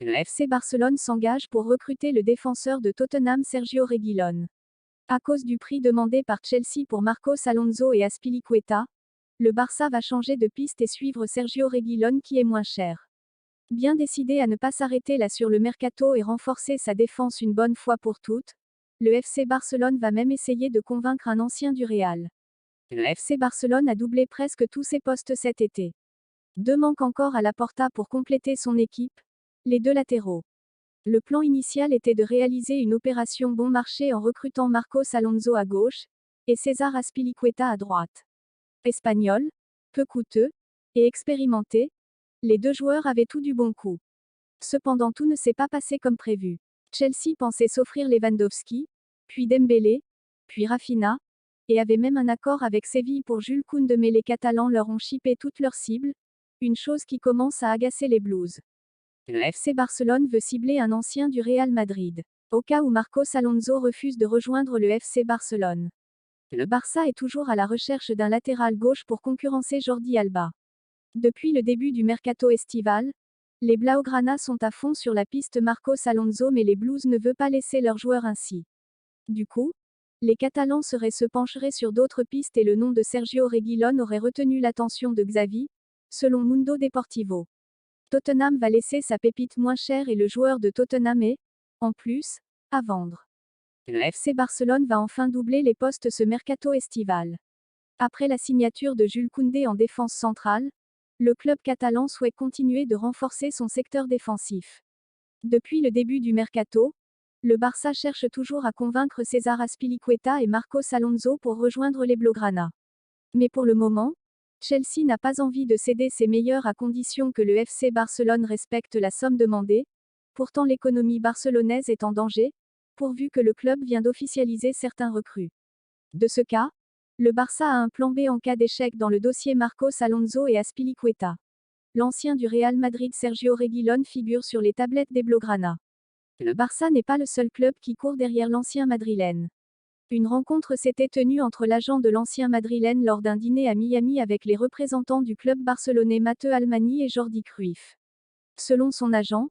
Le FC Barcelone s'engage pour recruter le défenseur de Tottenham Sergio Reguilón. À cause du prix demandé par Chelsea pour Marcos Alonso et Azpilicueta, le Barça va changer de piste et suivre Sergio Reguilón qui est moins cher. Bien décidé à ne pas s'arrêter là sur le mercato et renforcer sa défense une bonne fois pour toutes, le FC Barcelone va même essayer de convaincre un ancien du Real. Le FC Barcelone a doublé presque tous ses postes cet été. Deux manquent encore à la Porta pour compléter son équipe, les deux latéraux. Le plan initial était de réaliser une opération bon marché en recrutant Marcos Alonso à gauche et César Azpilicueta à droite. Espagnol, peu coûteux et expérimenté, les deux joueurs avaient tout du bon coup. Cependant tout ne s'est pas passé comme prévu. Chelsea pensait s'offrir Lewandowski, puis Dembélé, puis Rafinha, et avait même un accord avec Séville pour Jules Koundé, mais les Catalans leur ont chippé toutes leurs cibles, une chose qui commence à agacer les Blues. Le FC Barcelone veut cibler un ancien du Real Madrid, au cas où Marcos Alonso refuse de rejoindre le FC Barcelone. Le Barça est toujours à la recherche d'un latéral gauche pour concurrencer Jordi Alba. Depuis le début du mercato estival, les Blaugrana sont à fond sur la piste Marcos Alonso, mais les Blues ne veulent pas laisser leur joueur ainsi. Du coup, les Catalans se pencheraient sur d'autres pistes et le nom de Sergio Reguilón aurait retenu l'attention de Xavi, selon Mundo Deportivo. Tottenham va laisser sa pépite moins chère et le joueur de Tottenham est, en plus, à vendre. Le FC Barcelone va enfin doubler les postes ce mercato estival. Après la signature de Jules Koundé en défense centrale, le club catalan souhaite continuer de renforcer son secteur défensif. Depuis le début du mercato, le Barça cherche toujours à convaincre César Azpilicueta et Marcos Alonso pour rejoindre les Blaugrana. Mais pour le moment, Chelsea n'a pas envie de céder ses meilleurs à condition que le FC Barcelone respecte la somme demandée. Pourtant l'économie barcelonaise est en danger, pourvu que le club vient d'officialiser certains recrues. De ce cas, le Barça a un plan B en cas d'échec dans le dossier Marcos Alonso et Azpilicueta. L'ancien du Real Madrid Sergio Reguilón figure sur les tablettes des Blaugrana. Le Barça n'est pas le seul club qui court derrière l'ancien madrilène. Une rencontre s'était tenue entre l'agent de l'ancien madrilène lors d'un dîner à Miami avec les représentants du club barcelonais Mateu Almani et Jordi Cruyff. Selon son agent,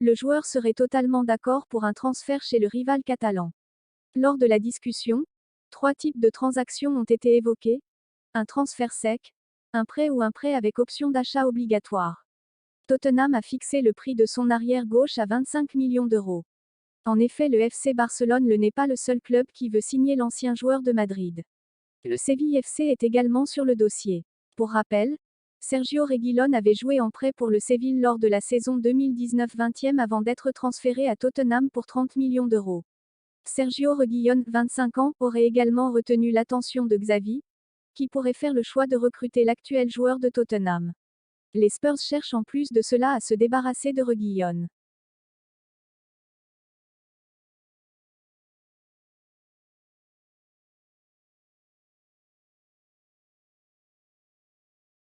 le joueur serait totalement d'accord pour un transfert chez le rival catalan. Lors de la discussion, 3 types de transactions ont été évoqués: un transfert sec, un prêt ou un prêt avec option d'achat obligatoire. Tottenham a fixé le prix de son arrière gauche à 25 millions d'euros. En effet, le FC Barcelone n'est pas le seul club qui veut signer l'ancien joueur de Madrid. Le Séville FC est également sur le dossier. Pour rappel, Sergio Reguilón avait joué en prêt pour le Séville lors de la saison 2019-20 avant d'être transféré à Tottenham pour 30 millions d'euros. Sergio Reguilón, 25 ans, aurait également retenu l'attention de Xavi, qui pourrait faire le choix de recruter l'actuel joueur de Tottenham. Les Spurs cherchent en plus de cela à se débarrasser de Reguilón.